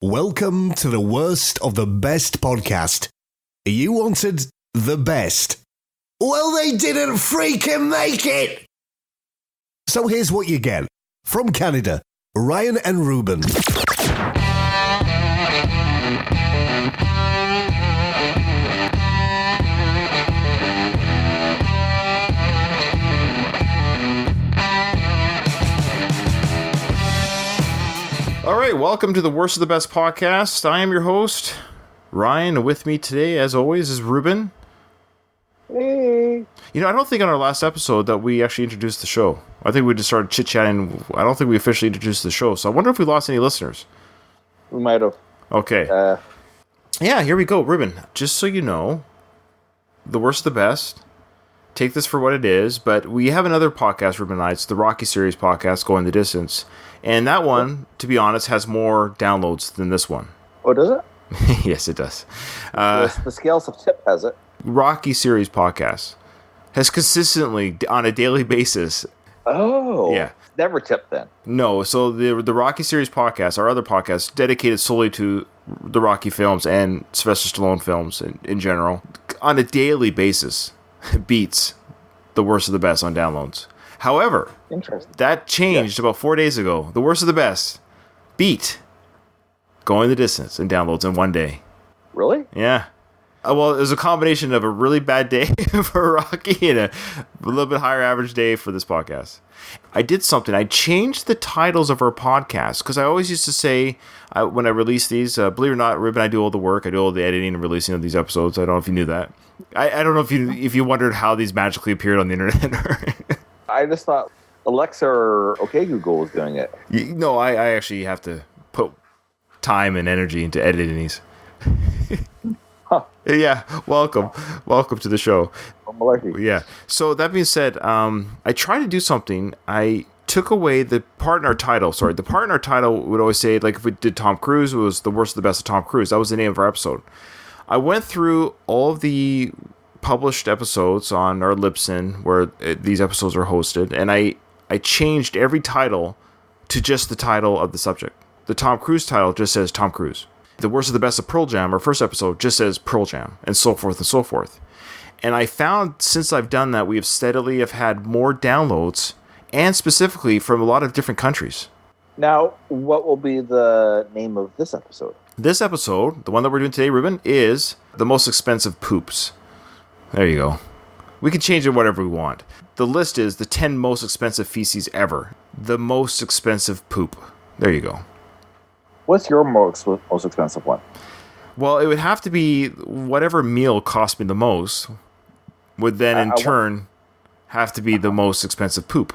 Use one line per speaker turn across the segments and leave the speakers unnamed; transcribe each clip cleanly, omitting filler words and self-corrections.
Welcome to the worst of the best podcast. You wanted the best. Well, they didn't freaking make it! So here's what you get. From Canada, Ryan and Ruban.
All right, welcome to the Worst of the Best podcast. I am your host, Ryan, and with me today, as always, is Ruben.
Hey.
You know, I don't think on our last episode that we actually introduced the show. I think we just started chit-chatting. I don't think we officially introduced the show, so I wonder if we lost any listeners.
We might have.
Okay. Yeah, here we go, Ruben. Just so you know, the Worst of the Best. Take this for what it is, but we have another podcast, Ruben and I. It's the Rocky series podcast, Going the Distance. And that one, to be honest, has more downloads than this one.
Oh, does it?
Yes, it does.
The Scales of Tip has it.
Rocky series podcast has consistently, on a daily basis.
Oh.
Yeah.
Never tipped then.
No, so the Rocky series podcast, our other podcast, dedicated solely to the Rocky films and Sylvester Stallone films in general, on a daily basis, beats the Worst of the Best on downloads. However, that changed about 4 days ago. The Worst of the Best beat Going the Distance in downloads in one day.
Really?
Yeah. Well, it was a combination of a really bad day for Rocky and a little bit higher average day for this podcast. I did something. I changed the titles of our podcast because I always used to say when I release these, believe it or not, Ruben, I do all the work. I do all the editing and releasing of these episodes. I don't know if you knew that. I don't know if you wondered how these magically appeared on the internet.
I just thought Alexa or OK Google was doing it.
No, I actually have to put time and energy into editing these.
Huh.
Yeah, welcome to the show.
Yeah.
So that being said, I tried to do something. I took away the part in our title. Sorry, the part in our title would always say, like, if we did Tom Cruise, it was the Worst of the Best of Tom Cruise. That was the name of our episode. I went through all of the published episodes on our Libsyn where these episodes are hosted, and I changed every title to just the title of the subject. The Tom Cruise title just says Tom Cruise. The Worst of the Best of Pearl Jam, our first episode, just says Pearl Jam, and so forth and so forth. And I found since I've done that, we have steadily had more downloads, and specifically from a lot of different countries.
Now, what will be the name of this episode?
This episode, the one that we're doing today, Ruben, is The Most Expensive Poops. There you go. We can change it whatever we want. The list is the 10 most expensive feces ever. The most expensive poop. There you go.
What's your most expensive one?
Well, it would have to be whatever meal cost me the most would then in turn have to be the most expensive poop.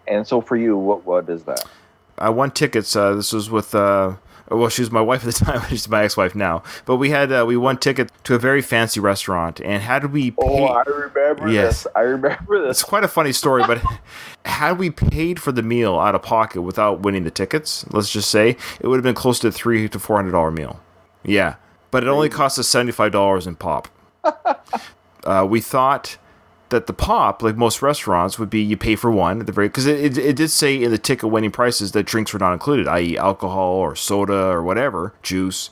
And
so for you, what is that?
I won tickets. This was with... well, she was my wife at the time. She's my ex-wife now. But we won tickets to a very fancy restaurant. And had we paid...
Oh, I remember this. I remember this.
It's quite a funny story, but had we paid for the meal out of pocket without winning the tickets, let's just say, it would have been close to a $300 to $400 meal. Yeah. But it only cost us $75 in pop. We thought that the pop, like most restaurants, would be you pay for one at the very, because it did say in the ticket winning prices that drinks were not included, i.e. alcohol or soda or whatever, juice.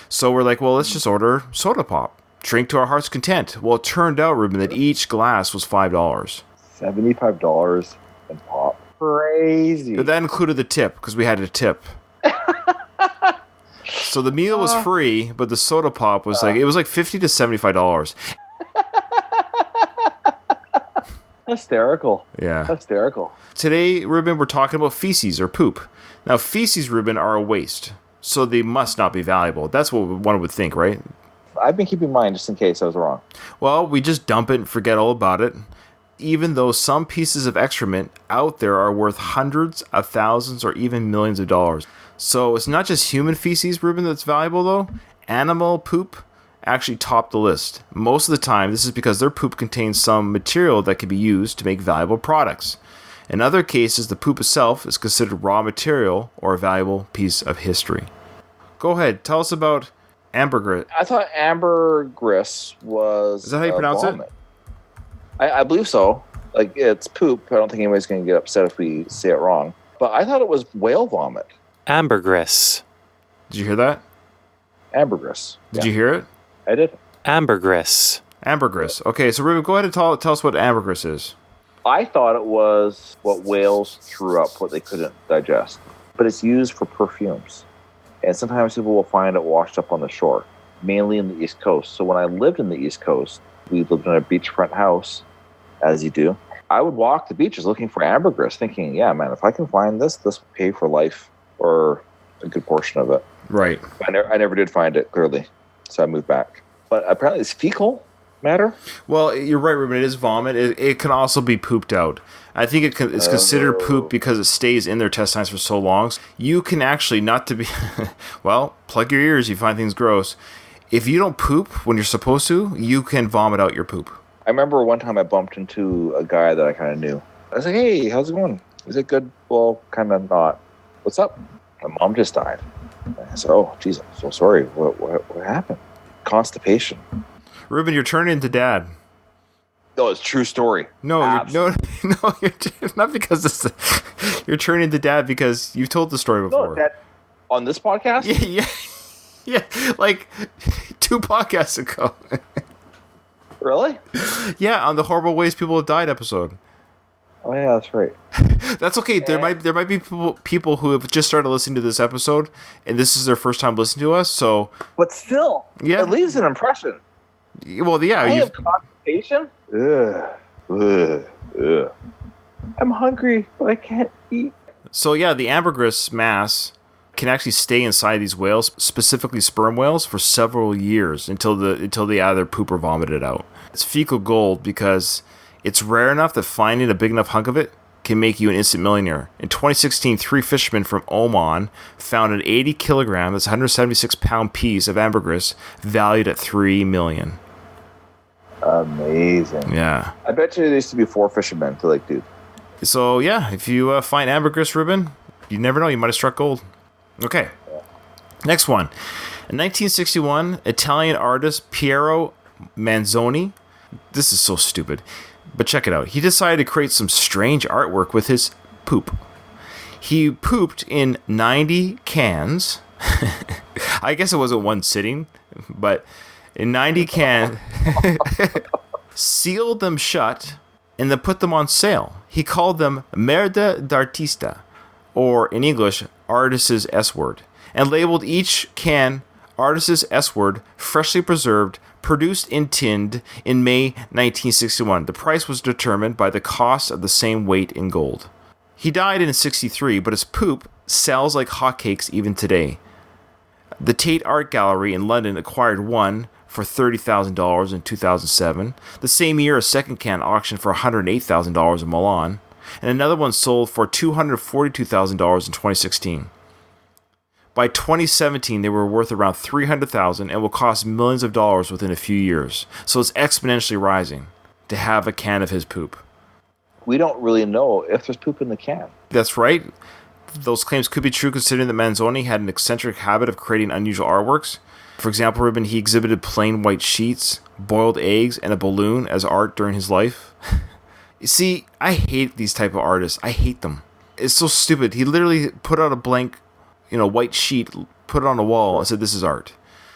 So we're like, well, let's just order soda pop. Drink to our heart's content. Well, it turned out, Ruben, that each glass was $5.
$75 in pop. Crazy.
But that included the tip, because we had a tip. So the meal was free, but the soda pop was it was like $50 to $75.
Hysterical.
Yeah.
Hysterical.
Today, Ruben, we're talking about feces or poop. Now, feces, Ruben, are a waste, so they must not be valuable. That's what one would think, right?
I've been keeping mine just in case I was wrong.
Well, we just dump it and forget all about it, even though some pieces of excrement out there are worth hundreds of thousands or even millions of dollars. So it's not just human feces, Ruben, that's valuable, though. Animal poop actually top the list. Most of the time, this is because their poop contains some material that can be used to make valuable products. In other cases, the poop itself is considered raw material or a valuable piece of history. Go ahead, tell us about ambergris.
I thought ambergris was...
Is that how you pronounce
vomit.
it?
I believe so. Like, it's poop. I don't think anybody's going to get upset if we say it wrong. But I thought it was whale vomit.
Ambergris.
Did you hear that?
Ambergris.
Did you hear it?
I did.
Ambergris.
Ambergris. Okay, so Ruben, go ahead and tell us what ambergris is.
I thought it was what whales threw up, what they couldn't digest. But it's used for perfumes. And sometimes people will find it washed up on the shore, mainly in the East Coast. So when I lived in the East Coast, we lived in a beachfront house, as you do. I would walk the beaches looking for ambergris, thinking, yeah, man, if I can find this will pay for life or a good portion of it.
Right.
I never did find it, clearly. So I moved back. But apparently it's fecal matter.
Well, you're right, Ruben. It is vomit. It can also be pooped out. I think it's considered poop because it stays in their intestines for so long. You can actually, not to be... well, plug your ears. You find things gross. If you don't poop when you're supposed to, you can vomit out your poop.
I remember one time I bumped into a guy that I kind of knew. I was like, hey, how's it going? Is it good? Well, kind of not. What's up? My mom just died. I said, oh, geez, I'm so sorry. What happened? Constipation.
Ruben, you're turning into dad.
No, it's a true story.
No, you're not because you're turning into dad because you've told the story before.
No, on this podcast?
Yeah, like 2 podcasts ago.
Really?
Yeah, on the horrible ways people have died episode.
Oh yeah, that's right.
That's okay. There might be people who have just started listening to this episode, and this is their first time listening to us. So,
but still,
yeah,
it leaves an impression.
Well, yeah,
I have constipation. Ugh. I'm hungry, but I can't eat.
So yeah, the ambergris mass can actually stay inside these whales, specifically sperm whales, for several years until they either poop or vomit it out. It's fecal gold because it's rare enough that finding a big enough hunk of it can make you an instant millionaire. In 2016, 3 fishermen from Oman found an 80 kilogram, that's 176 pound piece of ambergris valued at $3 million.
Amazing.
Yeah. I
bet you there used to be 4 fishermen to like, dude.
So yeah, if you find ambergris, Ruben, you never know, you might have struck gold. Okay. Yeah. Next one. In 1961, Italian artist Piero Manzoni. This is so stupid, but check it out. He decided to create some strange artwork with his poop. He pooped in 90 cans. I guess it wasn't one sitting, but in 90 cans, sealed them shut, and then put them on sale. He called them Merda d'Artista, or in English, Artist's S-word, and labeled each can Artist's S-word, freshly preserved, produced and tinned in May 1961. The price was determined by the cost of the same weight in gold. He died in 1963, but his poop sells like hotcakes even today. The Tate Art Gallery in London acquired one for $30,000 in 2007. The same year, a second can auctioned for $108,000 in Milan, and another one sold for $242,000 in 2016. By 2017, they were worth around $300,000 and will cost millions of dollars within a few years. So it's exponentially rising to have a can of his poop.
We don't really know if there's poop in the can.
That's right. Those claims could be true considering that Manzoni had an eccentric habit of creating unusual artworks. For example, Ruben, he exhibited plain white sheets, boiled eggs, and a balloon as art during his life. You see, I hate these type of artists. I hate them. It's so stupid. He literally put out a blank, white sheet, put it on a wall, and said, "This is art."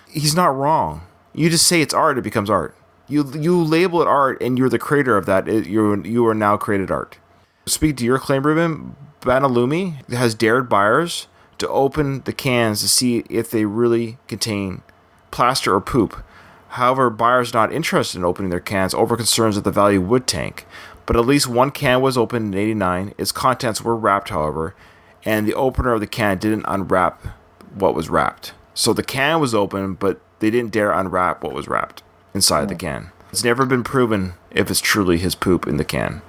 He's not wrong. You just say it's art, it becomes art. You label it art, and you're the creator of that. You are now created art. Speak to your claim, Ruben. Banalumi has dared buyers to open the cans to see if they really contain plaster or poop. However, buyers not interested in opening their cans over concerns that the value would tank. But at least one can was opened in 1989. Its contents were wrapped, however, and the opener of the can didn't unwrap what was wrapped. So the can was open, but they didn't dare unwrap what was wrapped inside the can. It's never been proven if it's truly his poop in the can.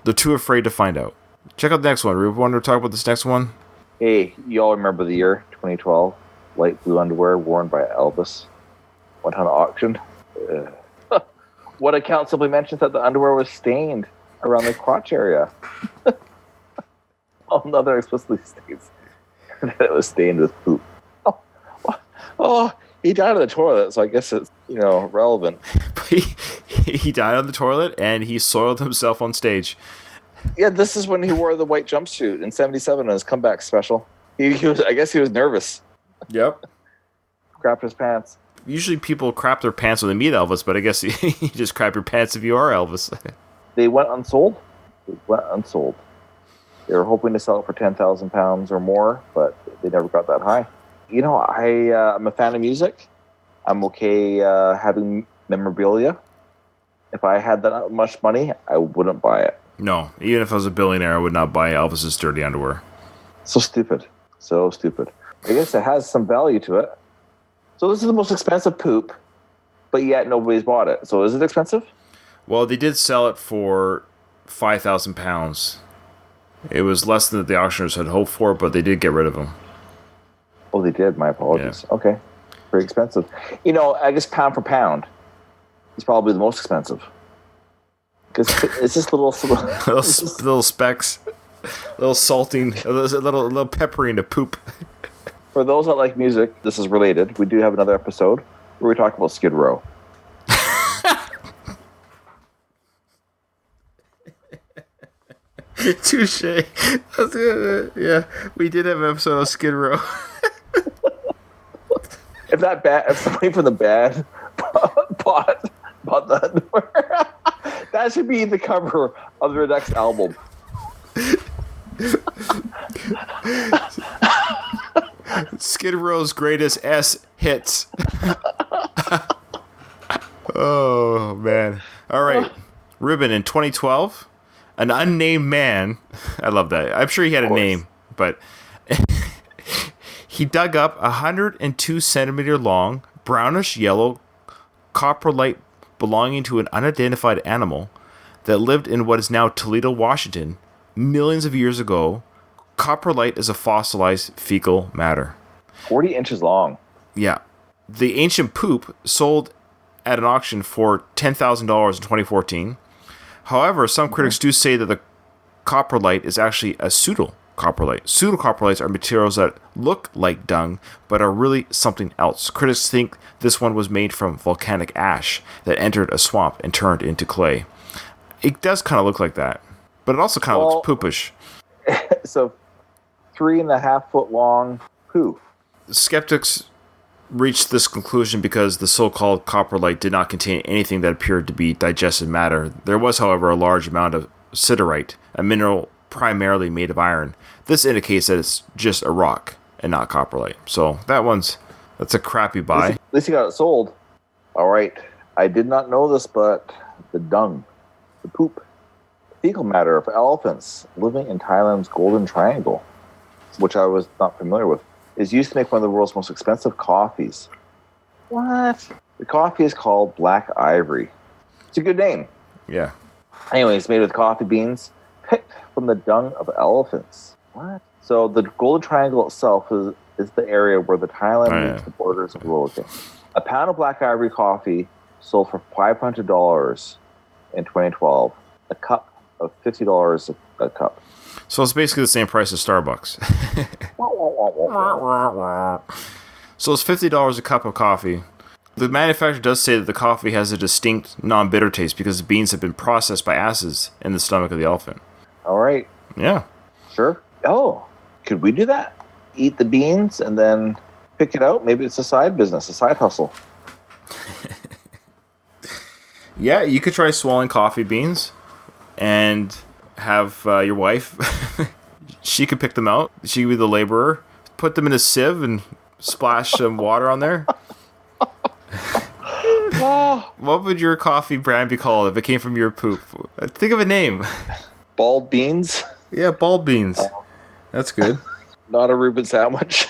They're too afraid to find out. Check out the next one. Ruben, want to talk about this next one?
Hey, you all remember the year 2012? Light blue underwear worn by Elvis went on auction. What account simply mentions that the underwear was stained around the crotch area. Another explicitly states that it was stained with poop. Oh, he died on the toilet, so I guess it's, relevant.
He died on the toilet, and he soiled himself on stage.
Yeah, this is when he wore the white jumpsuit in '77 on his comeback special. He was, I guess he was nervous.
Yep.
Crapped his pants.
Usually people crap their pants when they meet Elvis, but I guess you just crap your pants if you are Elvis.
They went unsold. They were hoping to sell it for £10,000 or more, but they never got that high. You know, I'm a fan of music. I'm okay having memorabilia. If I had that much money, I wouldn't buy it.
No, even if I was a billionaire, I would not buy Elvis's dirty underwear.
So stupid. I guess it has some value to it. So this is the most expensive poop, but yet nobody's bought it. So is it expensive?
Well, they did sell it for £5,000. It was less than the auctioneers had hoped for, but they did get rid of them.
Oh, they did. My apologies. Yeah. Okay. Very expensive. You know, I guess pound for pound is probably the most expensive. Because it's just little
specks, little salting, a little peppering to poop.
For those that like music, this is related. We do have another episode where we talk about Skid Row.
Touche. Yeah, we did have an episode of Skid Row.
If somebody from the band bought the underwear, that should be the cover of their next album.
Skid Row's greatest S hits. Oh, man. All right. Ruben, in 2012, an unnamed man, I love that. I'm sure he had a name, but he dug up 102 centimeter long, brownish yellow coprolite belonging to an unidentified animal that lived in what is now Toledo, Washington, millions of years ago. Coprolite is a fossilized fecal matter.
40 inches long.
Yeah. The ancient poop sold at an auction for $10,000 in 2014. However, some critics do say that the coprolite is actually a pseudo-coprolite. Pseudo-coprolites are materials that look like dung, but are really something else. Critics think this one was made from volcanic ash that entered a swamp and turned into clay. It does kind of look like that, but it also kind of looks poopish.
So 3.5 foot long poo.
Skeptics reached this conclusion because the so-called coprolite did not contain anything that appeared to be digested matter. There was, however, a large amount of siderite, a mineral primarily made of iron. This indicates that it's just a rock and not coprolite. So that's a crappy buy.
At least you got it sold. All right. I did not know this, but the dung, the poop, fecal matter of elephants living in Thailand's Golden Triangle, which I was not familiar with, is used to make one of the world's most expensive coffees. What? The coffee is called Black Ivory. It's a good name.
Yeah.
Anyway, it's made with coffee beans picked from the dung of elephants. What? So the Golden Triangle itself is the area where the Thailand meets the borders of the world. A pound of Black Ivory coffee sold for $500 in 2012. A cup of $50 a cup.
So it's basically the same price as Starbucks. So it's $50 a cup of coffee. The manufacturer does say that the coffee has a distinct non-bitter taste because the beans have been processed by acids in the stomach of the elephant.
All right.
Yeah.
Sure. Oh, could we do that? Eat the beans and then pick it out? Maybe it's a side business, a side hustle.
Yeah, you could try swallowing coffee beans and have your wife, she could pick them out. She could be the laborer. Put them in a sieve and splash some water on there. What would your coffee brand be called if it came from your poop? Think of a name.
Bald beans?
Yeah, bald beans. That's good.
Not a Reuben sandwich.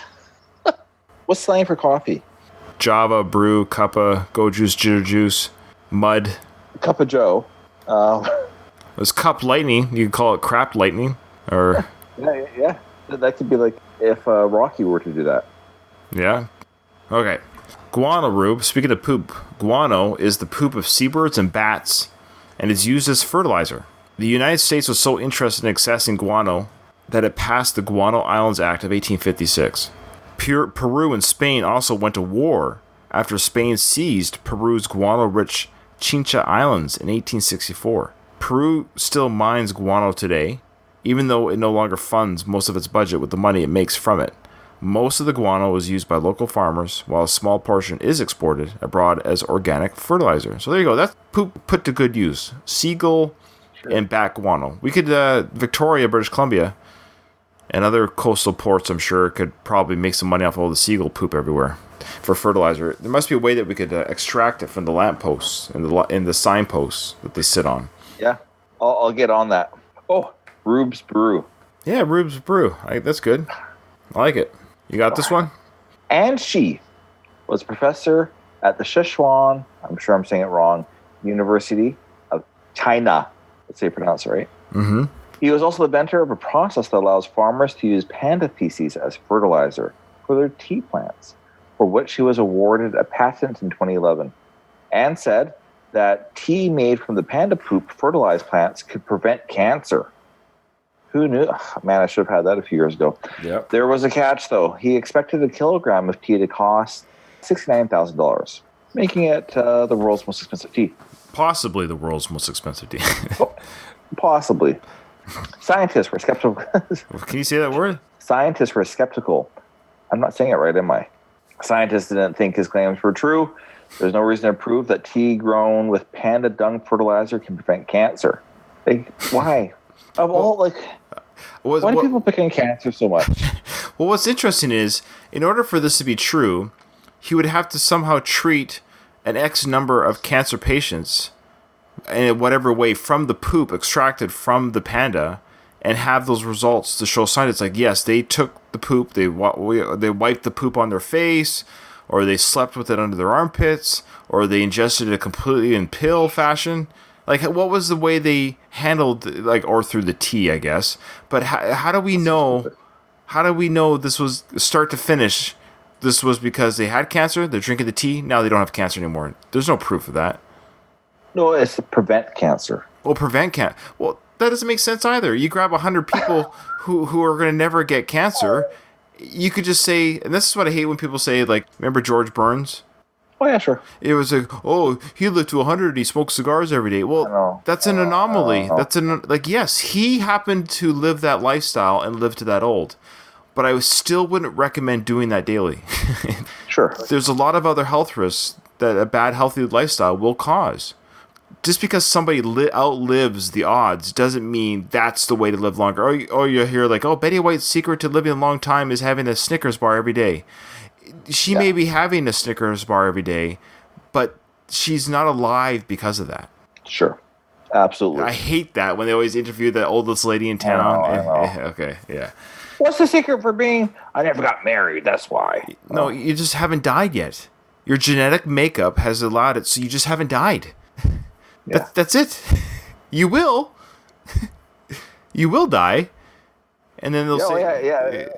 What's slang for coffee?
Java, brew, cuppa, go juice, jitter juice, mud.
Cup of Joe.
It's cup lightning. You could call it crap lightning. Or
yeah. That could be like if Rocky were to do that.
Yeah. Okay. Guano, Rube. Speaking of poop, guano is the poop of seabirds and bats, and is used as fertilizer. The United States was so interested in accessing guano that it passed the Guano Islands Act of 1856. Peru and Spain also went to war after Spain seized Peru's guano-rich Chincha Islands in 1864. Peru still mines guano today, even though it no longer funds most of its budget with the money it makes from it. Most of the guano was used by local farmers, while a small portion is exported abroad as organic fertilizer. So there you go. That's poop put to good use. Seagull and bat guano. We could, Victoria, British Columbia, and other coastal ports, I'm sure, could probably make some money off all the seagull poop everywhere for fertilizer. There must be a way that we could extract it from the lampposts and the signposts that they sit on.
Yeah, I'll get on that. Oh, Rube's Brew.
Yeah, Rube's Brew. That's good. I like it. You got this one?
And she was professor at the Sichuan, I'm sure I'm saying it wrong, University of China. Let's say pronounce it right.
Mm-hmm.
He was also the inventor of a process that allows farmers to use panda feces as fertilizer for their tea plants, for which he was awarded a patent in 2011, and said that tea made from the panda poop fertilized plants could prevent cancer. Who knew? Man, I should have had that a few years ago.
Yep.
There was a catch, though. He expected a kilogram of tea to cost $69,000, making it the world's most expensive tea.
Possibly the world's most expensive tea.
Possibly. Scientists were skeptical.
Can you say that word?
Scientists were skeptical. I'm not saying it right, am I? Scientists didn't think his claims were true. There's no reason to prove that tea grown with panda dung fertilizer can prevent cancer. Like, why? Of all, like, why do people pick on cancer so much?
Well, what's interesting is, in order for this to be true, he would have to somehow treat an X number of cancer patients in whatever way from the poop extracted from the panda and have those results to show science. Like, yes, they took the poop, they wiped the poop on their face, or they slept with it under their armpits, or they ingested it completely in pill fashion. Like, what was the way they handled, like, or through the tea, I guess. But how do we know? How do we know this was start to finish? This was because they had cancer. They're drinking the tea. Now they don't have cancer anymore. There's no proof of that.
No, it's to prevent cancer.
Well, prevent cancer. Well, that doesn't make sense either. You grab 100 people who are going to never get cancer. You could just say, and this is what I hate when people say, like, remember George Burns?
Oh, yeah, sure.
It was like, oh, he lived to 100 and he smoked cigars every day. Well, that's an anomaly. Yes, he happened to live that lifestyle and live to that old. But I still wouldn't recommend doing that daily.
Sure.
There's a lot of other health risks that a bad, healthy lifestyle will cause. Just because somebody outlives the odds doesn't mean that's the way to live longer. Or you hear like, oh, Betty White's secret to living a long time is having a Snickers bar every day. She may be having a Snickers bar every day, but she's not alive because of that.
Sure. Absolutely.
I hate that when they always interview the oldest lady in town.
I know.
Okay, yeah.
What's the secret for being... I never got married, that's why.
No, you just haven't died yet. Your genetic makeup has allowed it, so you just haven't died.
Yeah.
That's it. You will. You will die. And then they'll say...
Yeah.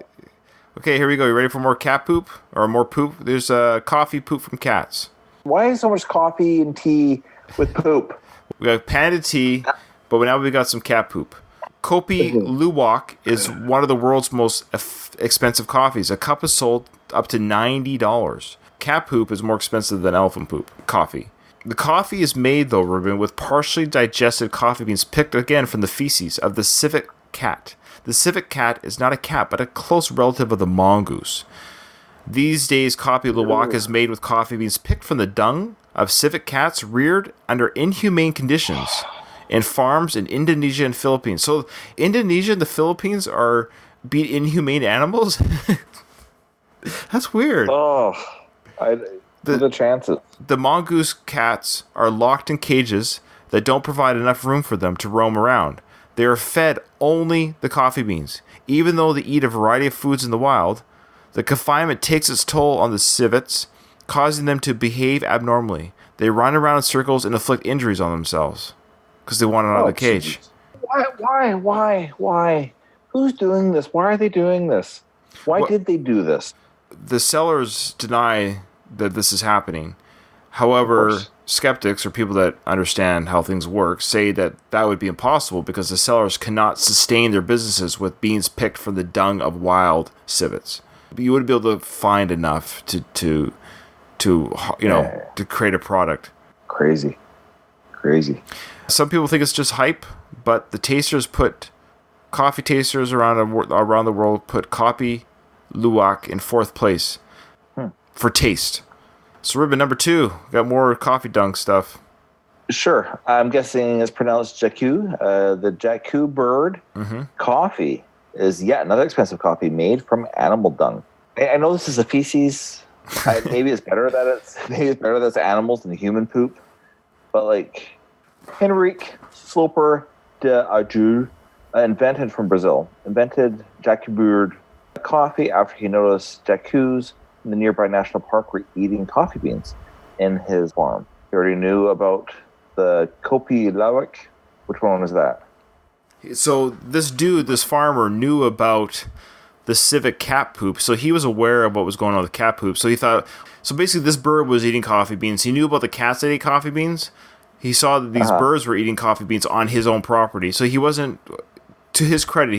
Okay, here we go. You ready for more cat poop? Or more poop? There's coffee poop from cats.
Why is so much coffee and tea with poop?
We got panda tea, but now we got some cat poop. Kopi Luwak is one of the world's most expensive coffees. A cup is sold up to $90. Cat poop is more expensive than elephant poop coffee. The coffee is made, though, Ruben, with partially digested coffee beans picked, again, from the feces of the civet cat. The civet cat is not a cat, but a close relative of the mongoose. These days, Kopi Luwak is made with coffee beans picked from the dung of civet cats reared under inhumane conditions in farms in Indonesia and Philippines. So Indonesia and the Philippines are inhumane animals? That's weird.
Oh, the chances.
The mongoose cats are locked in cages that don't provide enough room for them to roam around. They are fed only the coffee beans. Even though they eat a variety of foods in the wild, the confinement takes its toll on the civets, causing them to behave abnormally. They run around in circles and inflict injuries on themselves because they want out of the cage.
Why? Who's doing this? Why are they doing this? Why did they do this?
The sellers deny that this is happening. However, skeptics or people that understand how things work say that would be impossible because the sellers cannot sustain their businesses with beans picked from the dung of wild civets. But you wouldn't be able to find enough to create a product.
Crazy.
Some people think it's just hype, but the coffee tasters around the world put Kopi Luwak in 4th place for taste. So Ruben, number 2, got more coffee dunk stuff.
Sure. I'm guessing it's pronounced Jacu. The Jacu bird coffee is yet another expensive coffee made from animal dung. I know this is a feces. Maybe it's better that it's animals than human poop. But like Henrique Sloper de Aju, invented Jacu bird coffee after he noticed Jacus in the nearby national park were eating coffee beans in his farm. He already knew about the Kopi Lawik. Which one was that?
So this farmer knew about the civet cat poop, so he was aware of what was going on with the cat poop. So he thought, basically this bird was eating coffee beans. He knew about the cats that ate coffee beans. He saw that these birds were eating coffee beans on his own property. So he wasn't, to his credit,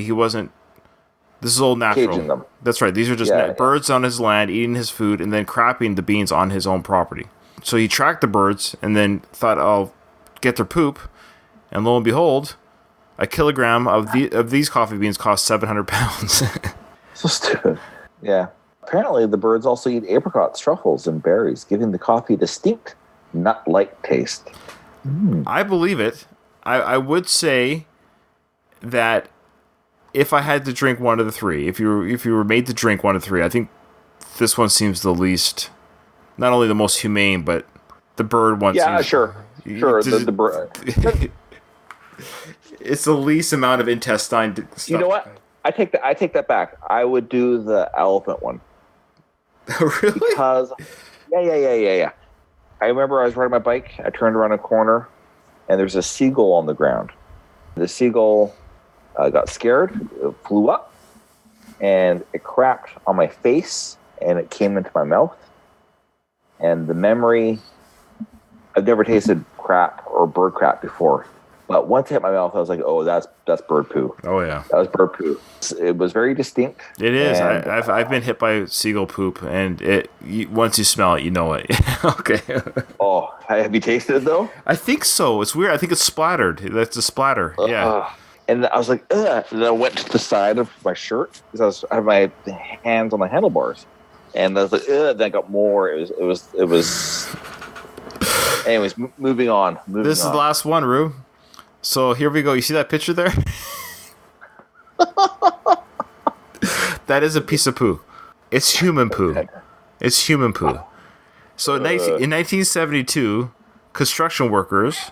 this is all natural.
Caging them.
That's right. These are just birds on his land, eating his food, and then crapping the beans on his own property. So he tracked the birds and then thought, I'll get their poop. And lo and behold, a kilogram of these coffee beans cost 700 pounds.
So stupid. Yeah. Apparently, the birds also eat apricots, truffles, and berries, giving the coffee a distinct nut-like taste.
I believe it. I would say that if I had to drink one of the 3, if you were made to drink one of the 3, I think this one seems the least, not only the most humane, but the bird one.
Yeah, sure. The bird.
It's the least amount of intestine stuff.
You know what? I take that back. I would do the elephant one.
Really?
Because, yeah. I remember I was riding my bike. I turned around a corner, and there's a seagull on the ground. The seagull got scared, it flew up, and it crapped on my face, and it came into my mouth. And the memory, I've never tasted crap or bird crap before. But once it hit my mouth, I was like, "Oh, that's bird poo."
Oh yeah,
that was bird poo. It was very distinct.
It is. I've been hit by seagull poop, and once you smell it, you know it. Okay.
Oh, have you tasted it though?
I think so. It's weird. I think it's splattered. That's a splatter. Yeah.
And I was like, ugh. And then I went to the side of my shirt because I had my hands on the handlebars, and I was like, ugh. Then I got more. It was. Anyways, moving on.
This is the last one, Rue. So here we go. You see that picture there? That is a piece of poo. It's human poo. It's human poo. So in 1972, construction workers,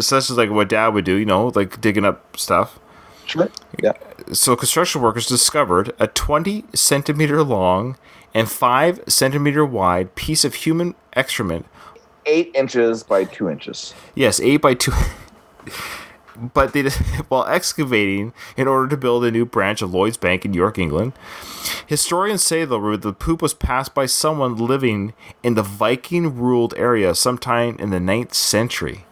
such as like what Dad would do, like digging up stuff.
Sure. Yeah.
So construction workers discovered a 20 centimeter long and 5 centimeter wide piece of human excrement.
8 inches by 2 inches.
Yes, 8 by 2. But while excavating in order to build a new branch of Lloyd's Bank in York, England, historians say though the poop was passed by someone living in the Viking-ruled area sometime in the 9th century.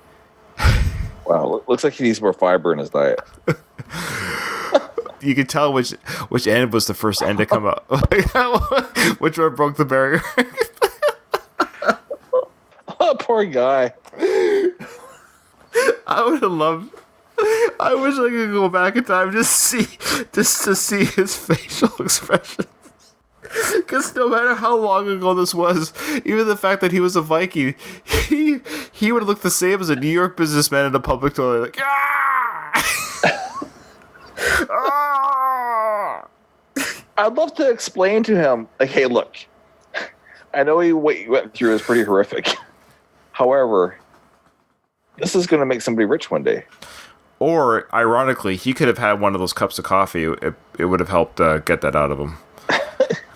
Wow, looks like he needs more fiber in his diet.
You can tell which end was the first end to come out. Which one broke the barrier?
Oh, poor guy.
I wish I could go back in time just to see his facial expressions. Because no matter how long ago this was, even the fact that he was a Viking, he would look the same as a New York businessman in a public toilet, like, ah! Ah!
I'd love to explain to him, like, hey, look, I know what you went through is pretty horrific. However, this is going to make somebody rich one day.
Or, ironically, he could have had one of those cups of coffee. It would have helped get that out of him.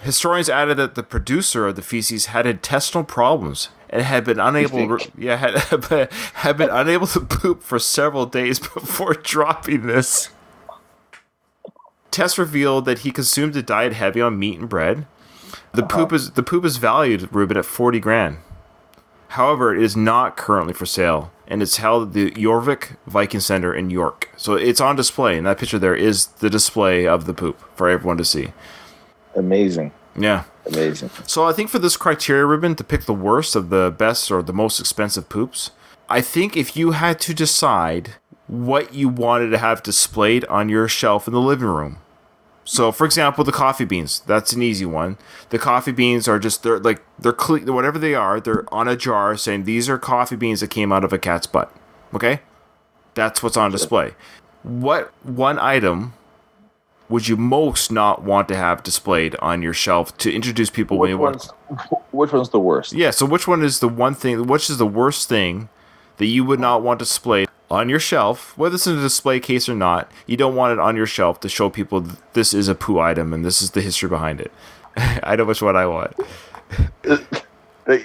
Historians added that the producer of the feces had intestinal problems and had been unable had been unable to poop for several days before dropping this. Tests revealed that he consumed a diet heavy on meat and bread. The poop is valued, Ruben, at 40 grand. However, it is not currently for sale, and it's held at the Jorvik Viking Center in York. So it's on display, and that picture there is the display of the poop for everyone to see.
Amazing.
Yeah.
Amazing.
So I think for this criteria, Ruben, to pick the worst of the best or the most expensive poops, I think if you had to decide what you wanted to have displayed on your shelf in the living room, So, for example, the coffee beans. That's an easy one. The coffee beans are just they're whatever they are. They're on a jar saying these are coffee beans that came out of a cat's butt. Okay, that's what's on display. What one item would you most not want to have displayed on your shelf to introduce people when you want?
Which one's the worst?
Yeah. So, which one is the one thing? Which is the worst thing that you would not want displayed on your shelf, whether it's in a display case or not? You don't want it on your shelf to show people this is a poo item and this is the history behind it. I know which one I want.
The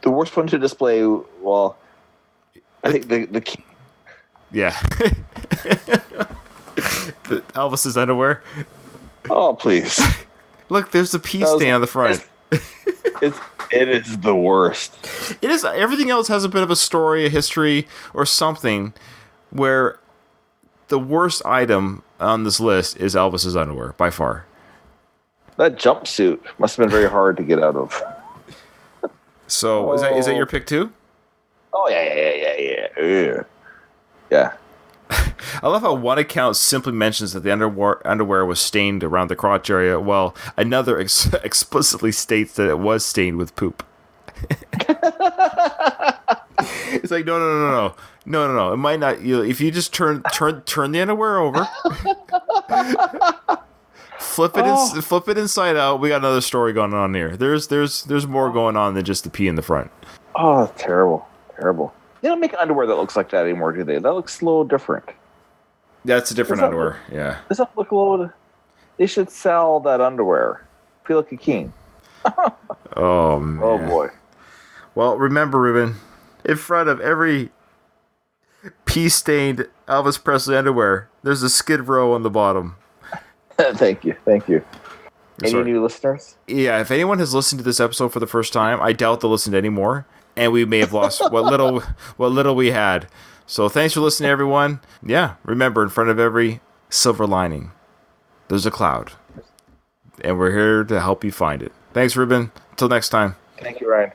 worst one to display, well, I think the key.
Yeah. Elvis's underwear.
Oh, please.
Look, there's a pee stain on the front.
It is the worst.
It is. Everything else has a bit of a story, a history, or something where the worst item on this list is Elvis's underwear, by far.
That jumpsuit must have been very hard to get out of.
So, is that your pick too?
Oh, yeah. Yeah.
I love how one account simply mentions that the underwear was stained around the crotch area, while another explicitly states that it was stained with poop. It's like, no. It might not. If you just turn the underwear over, flip it inside out. We got another story going on here. There's more going on than just the pee in the front.
Oh, terrible. They don't make underwear that looks like that anymore, do they? That looks a little different.
That's a different underwear. Yeah.
Does that look a little? They should sell that underwear. Feel like a king.
Oh man.
Oh boy.
Well, remember, Ruben, in front of every pee-stained Elvis Presley underwear, there's a Skid Row on the bottom.
Thank you. Any new listeners?
Yeah, if anyone has listened to this episode for the first time, I doubt they'll listen to any more, and we may have lost what little we had. So thanks for listening, everyone. Yeah, remember, in front of every silver lining, there's a cloud, and we're here to help you find it. Thanks, Ruben. Until next time.
Thank you, Ryan.